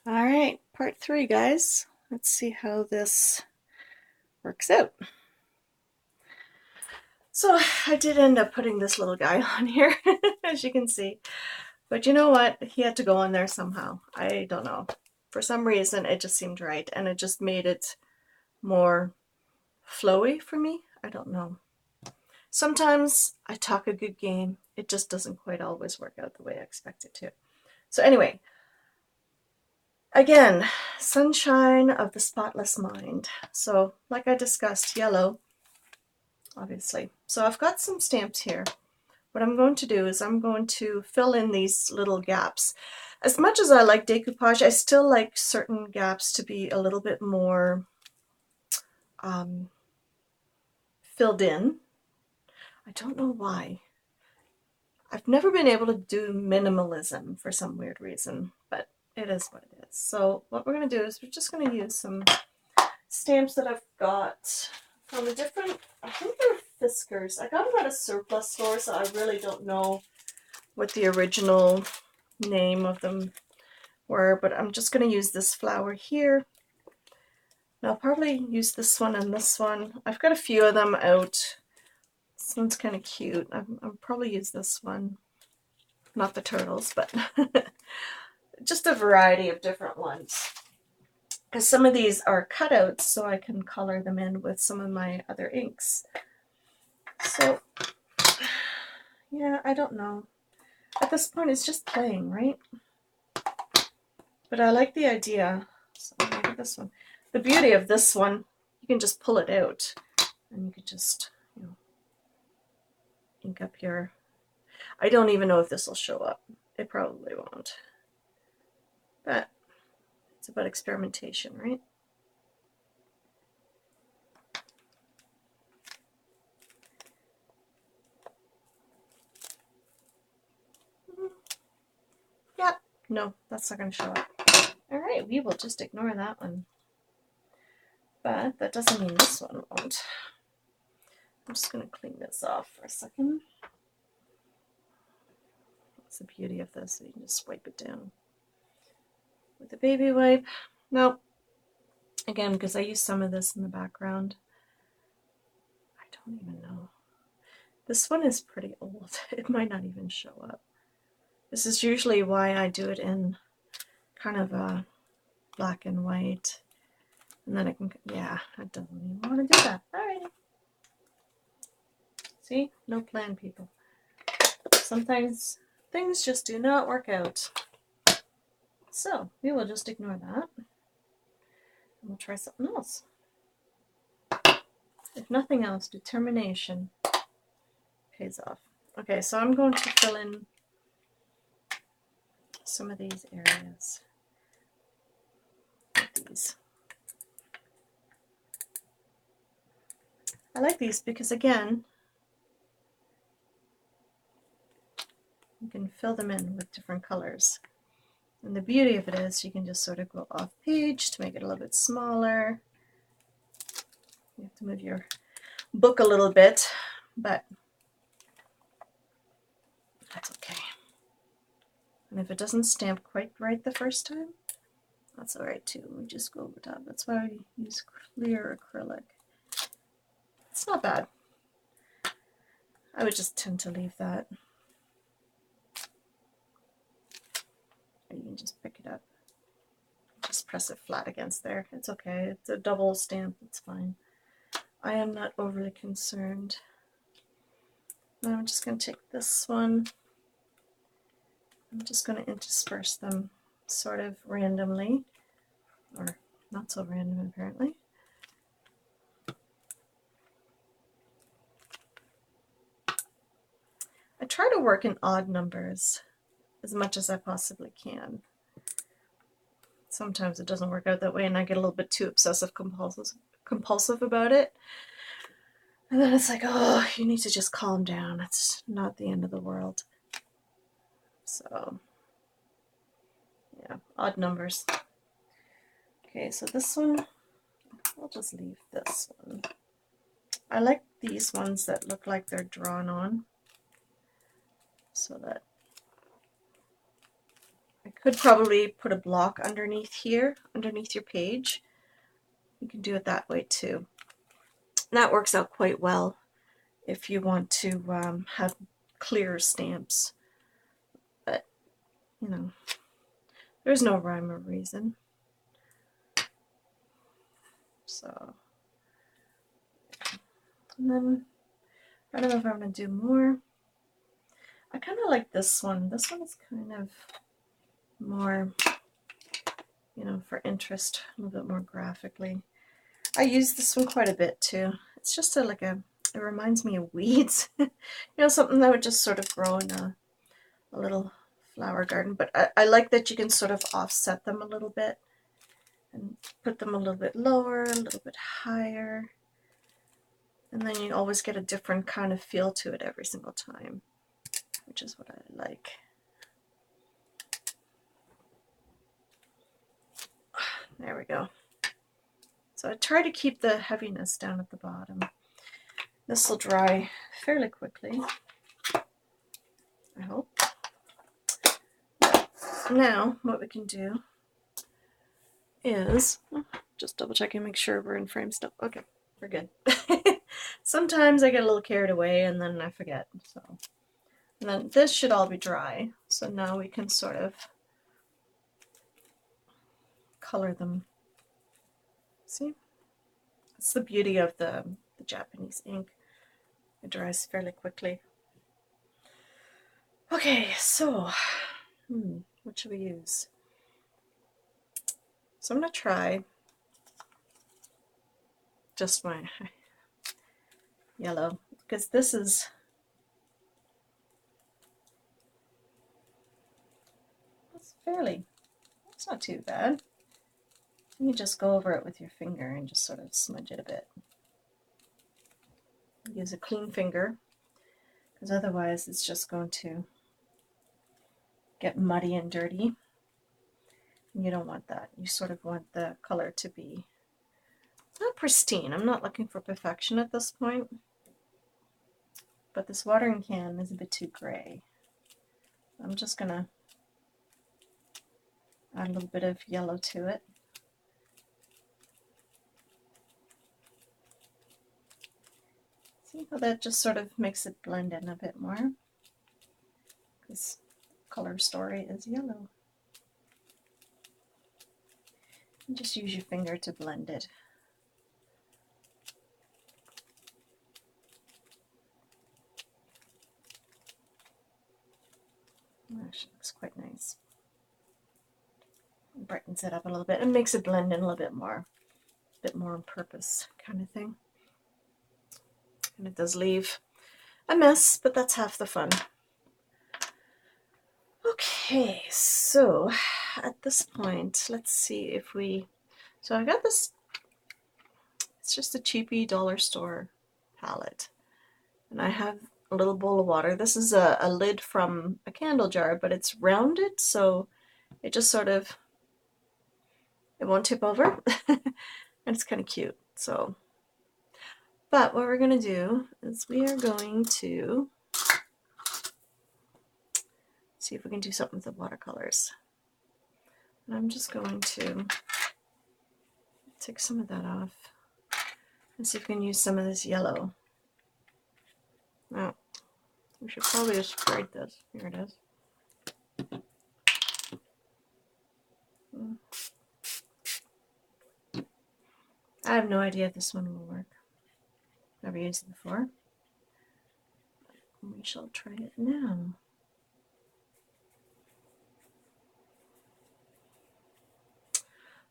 All right, part 3, guys. Let's see how this works out. So I did end up putting this little guy on here, as you can see. But you know what? He had to go on there somehow. I don't know. For some reason, it just seemed right, and it just made it more flowy for me. I don't know. Sometimes I talk a good game. It just doesn't quite always work out the way I expect it to. So anyway, again, sunshine of the spotless mind. So like I discussed, yellow, obviously. So I've got some stamps here. What I'm going to do is I'm going to fill in these little gaps. As much as I like decoupage, I still like certain gaps to be a little bit more filled in. I don't know why. I've never been able to do minimalism for some weird reason, but it is what it is. So what we're going to do is we're just going to use some stamps that I've got from a different, I think they're Fiskars. I got them at a surplus store, so I really don't know what the original name of them were, but I'm just going to use this flower here. And I'll probably use this one and this one. I've got a few of them out. This one's kind of cute. I'll probably use this one. Not the turtles, but just a variety of different ones. Because some of these are cutouts, so I can color them in with some of my other inks. So, yeah, I don't know. At this point, it's just playing, right? But I like the idea. So maybe this one. The beauty of this one, you can just pull it out, and you could just, ink up your. I don't even know if this will show up. It probably won't. But it's about experimentation, right? Yep. No, that's not going to show up. All right, we will just ignore that one. But that doesn't mean this one won't. I'm just going to clean this off for a second. That's the beauty of this. You can just wipe it down with a baby wipe. Nope. Again, because I use some of this in the background. I don't even know. This one is pretty old. It might not even show up. This is usually why I do it in kind of a black and white. And then I can, yeah, I don't even want to do that. Alrighty. See? No plan, people. Sometimes things just do not work out. So we will just ignore that. And we'll try something else. If nothing else, determination pays off. Okay, so I'm going to fill in some of these areas with these. I like these because, again, you can fill them in with different colors. And the beauty of it is you can just sort of go off page to make it a little bit smaller. You have to move your book a little bit, but that's okay. And if it doesn't stamp quite right the first time, that's all right too. We just go over top. That's why we use clear acrylic. It's not bad. I would just tend to leave that. Or you can just pick it up. Just press it flat against there. It's okay. It's a double stamp. It's fine. I am not overly concerned. Now I'm just going to take this one. I'm just going to intersperse them sort of randomly, or not so random apparently. I try to work in odd numbers as much as I possibly can. Sometimes it doesn't work out that way and I get a little bit too obsessive compulsive about it. And then it's like, oh, you need to just calm down. It's not the end of the world. So, yeah, odd numbers. Okay, so this one, I'll just leave this one. I like these ones that look like they're drawn on, so that I I could probably put a block underneath here, underneath your page. You can do it that way too. And that works out quite well if you want to have clear stamps. But, you know, there's no rhyme or reason. So, and then, I don't know if I'm going to do more. I kind of like this one. This one is kind of more, you know, for interest, a little bit more graphically. I use this one quite a bit too. It's just it reminds me of weeds. You know, something that would just sort of grow in a little flower garden. But I like that you can sort of offset them a little bit and put them a little bit lower, a little bit higher. And then you always get a different kind of feel to it every single time, which is what I like. There we go. So I try to keep the heaviness down at the bottom. This will dry fairly quickly, I hope. Now, what we can do is, just double checking, make sure we're in frame still. Okay, we're good. Sometimes I get a little carried away and then I forget. So, and then this should all be dry. So now we can sort of color them. See? That's the beauty of the Japanese ink. It dries fairly quickly. Okay, so what should we use? So I'm going to try just my yellow, because this is it's not too bad. You just go over it with your finger and just sort of smudge it a bit. Use a clean finger, because otherwise it's just going to get muddy and dirty. And you don't want that. You sort of want the color to be not pristine. I'm not looking for perfection at this point, but this watering can is a bit too gray. I'm just going to add a little bit of yellow to it. See how that just sort of makes it blend in a bit more? This color story is yellow. And just use your finger to blend it. Actually, looks quite nice. It brightens it up a little bit and makes it blend in a little bit more on purpose kind of thing. And it does leave a mess, but that's half the fun. Okay, so at this point, let's see if so I got this, it's just a cheapy dollar store palette. And I have a little bowl of water. This is a lid from a candle jar, but it's rounded, so it just sort of, it won't tip over. And it's kind of cute, so. But what we're going to do is we are going to see if we can do something with the watercolors. And I'm just going to take some of that off and see if we can use some of this yellow. Now, we should probably just braid this. Here it is. I have no idea if this one will work. Never used it before. We shall try it now.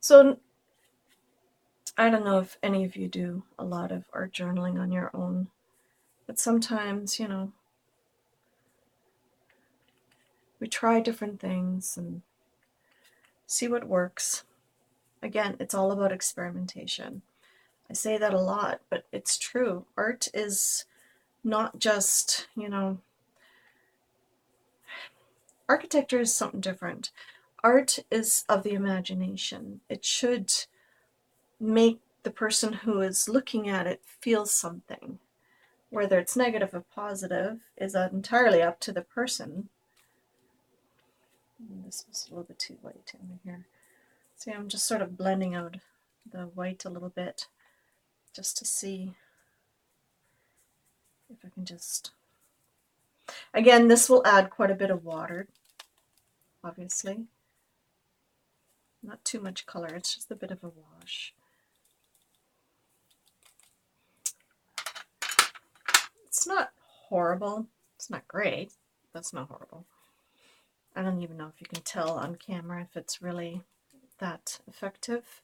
So, I don't know if any of you do a lot of art journaling on your own, but sometimes, you know, we try different things and see what works. Again, it's all about experimentation. I say that a lot, but it's true. Art is not just, you know, architecture is something different. Art is of the imagination. It should make the person who is looking at it feel something. Whether it's negative or positive is entirely up to the person. And this was a little bit too white in here. See, I'm just sort of blending out the white a little bit just to see if I can just... Again, this will add quite a bit of water, obviously. Not too much color, it's just a bit of a wash. It's not horrible. It's not great. That's not horrible. I don't even know if you can tell on camera if it's really that effective,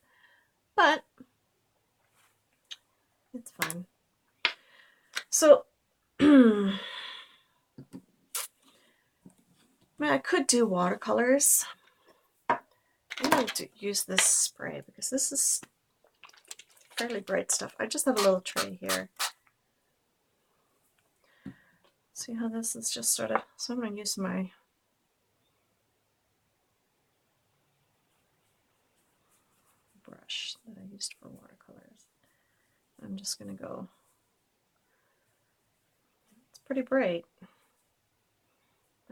but it's fine. So, I mean, I could do watercolors. I'm going to use this spray because this is fairly bright stuff. I just have a little tray here. See how this is just sort of, so I'm going to use my brush that I used for watercolors. I'm just going to go, it's pretty bright.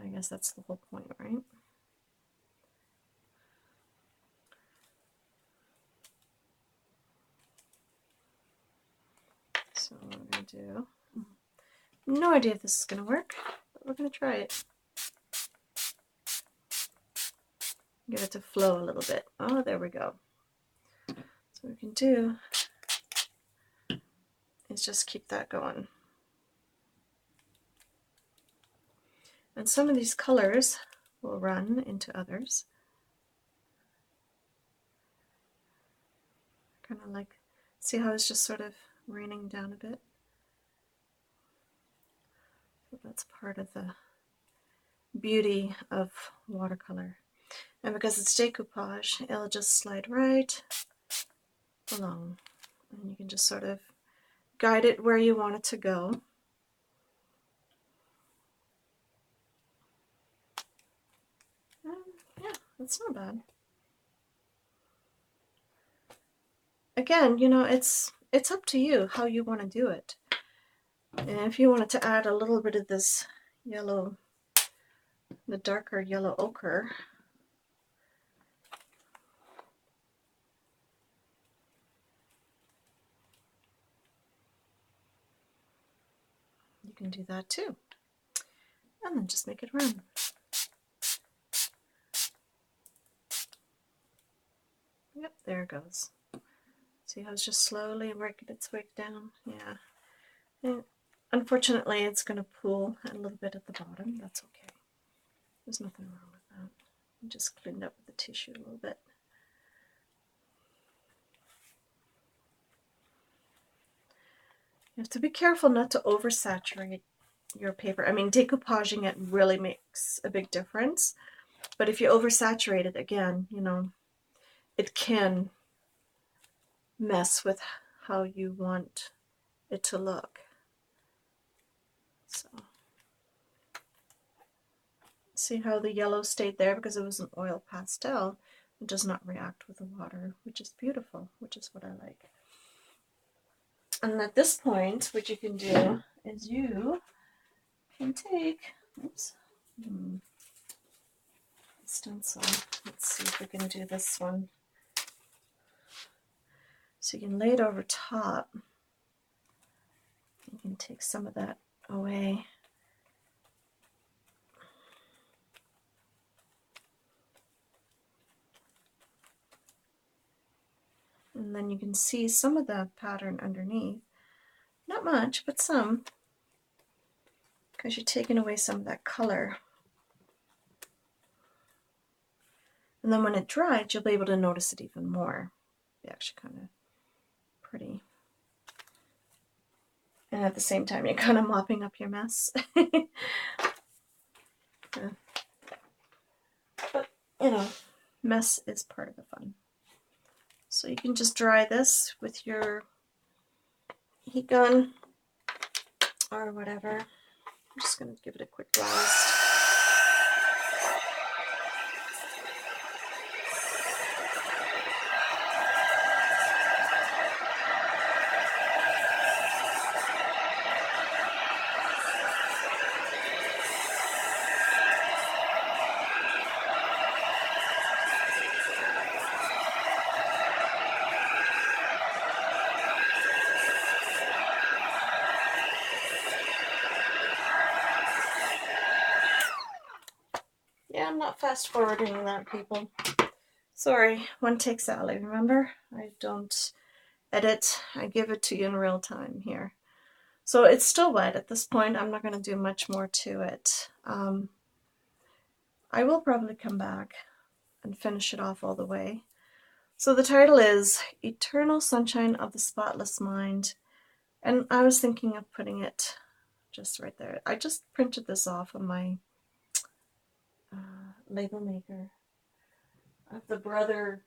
I guess that's the whole point, right? So what I'm going to do, no idea if this is going to work, but we're going to try it. Get it to flow a little bit. Oh, there we go. So what we can do is just keep that going. And some of these colors will run into others. Kind of like, see how it's just sort of raining down a bit? So that's part of the beauty of watercolor. And because it's decoupage, it'll just slide right along. And you can just sort of guide it where you want it to go. Yeah, that's not bad. Again, you know, it's up to you how you want to do it. And if you wanted to add a little bit of this yellow, the darker yellow ochre, you can do that too. And then just make it run. Yep, there it goes. See how it's just slowly working its way down? Yeah. And unfortunately, it's going to pool a little bit at the bottom. That's okay. There's nothing wrong with that. I just cleaned up with the tissue a little bit. You have to be careful not to oversaturate your paper. I mean, decoupaging it really makes a big difference. But if you oversaturate it, again, you know, it can mess with how you want it to look. So, see how the yellow stayed there because it was an oil pastel. It does not react with the water, which is beautiful, which is what I like. And at this point, what you can do is you can take, oops, stencil. Let's see if we can do this one. So you can lay it over top. You can take some of that away. And then you can see some of the pattern underneath. Not much, but some, because you're taking away some of that color. And then when it dries, you'll be able to notice it even more. It's actually kind of pretty. And at the same time, you're kind of mopping up your mess. Yeah. But, you know, mess is part of the fun. So you can just dry this with your heat gun or whatever. I'm just going to give it a quick blast. fast forwarding that, people. Sorry, one take Sally, remember? I don't edit, I give it to you in real time here. So it's still wet at this point. I'm not going to do much more to it. I will probably come back and finish it off all the way. So the title is Eternal Sunshine of the Spotless Mind. And I was thinking of putting it just right there. I just printed this off on my label maker of the Brother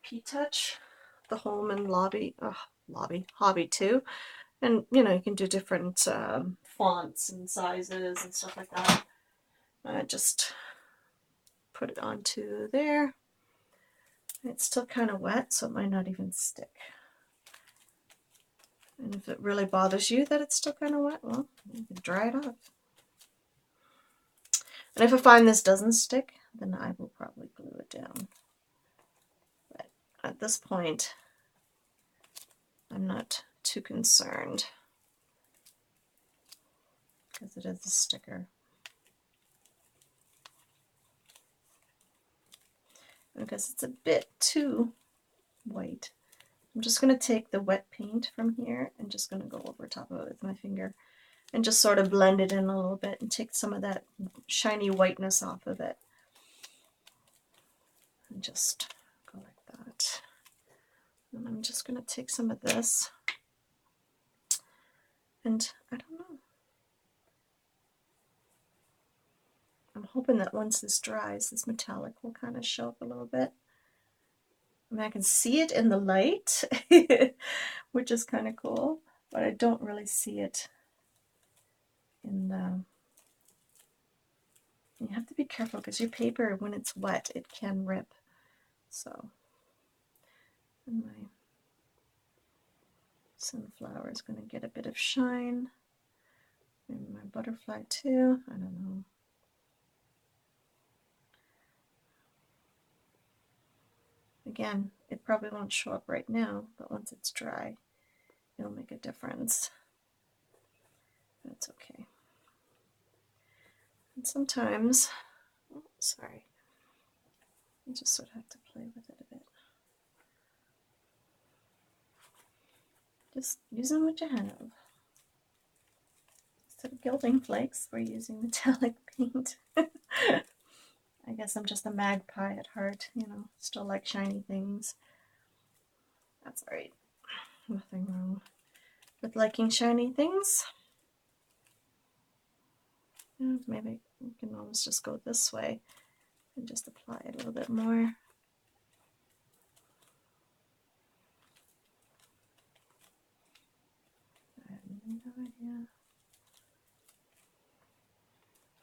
P-Touch, the home and hobby too. And you know, you can do different fonts and sizes and stuff like that. I just put it onto there. It's still kind of wet, so it might not even stick. And if it really bothers you that it's still kind of wet, well, you can dry it off. And if I find this doesn't stick, then I will probably glue it down. But at this point, I'm not too concerned because it is a sticker. Because it's a bit too white, I'm just going to take the wet paint from here and just going to go over top of it with my finger and just sort of blend it in a little bit and take some of that shiny whiteness off of it. And just go like that. And I'm just going to take some of this, and I don't know. I'm hoping that once this dries, this metallic will kind of show up a little bit. I mean, I can see it in the light, which is kind of cool, but I don't really see it in the... You have to be careful because your paper, when it's wet, it can rip. So, and my sunflower is going to get a bit of shine. Maybe my butterfly too, I don't know. Again, it probably won't show up right now, but once it's dry, it'll make a difference. That's okay. And sometimes, oh, sorry, you just sort of have to play with it a bit. Just using what you have. Instead of gilding flakes, we're using metallic paint. I guess I'm just a magpie at heart, you know, still like shiny things. That's alright. Nothing wrong with liking shiny things. And maybe we can always just go this way and just apply it a little bit more. I have no idea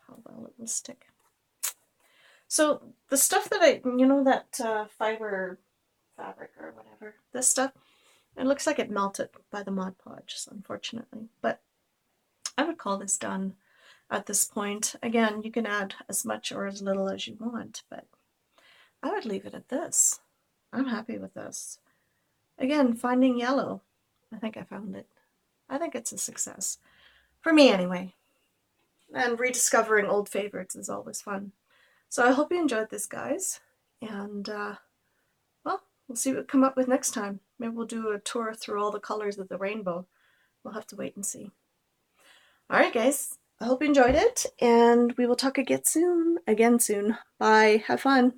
how well it will stick. So the stuff that that fiber fabric or whatever, this stuff, it looks like it melted by the Mod Podge, unfortunately. But I would call this done at this point. Again, you can add as much or as little as you want, but I would leave it at this. I'm happy with this. Again, finding yellow. I think I found it. I think it's a success. For me, anyway. And rediscovering old favorites is always fun. So I hope you enjoyed this, guys. And, well, we'll see what we come up with next time. Maybe we'll do a tour through all the colors of the rainbow. We'll have to wait and see. Alright, guys. I hope you enjoyed it, and we will talk again soon. Bye. Have fun.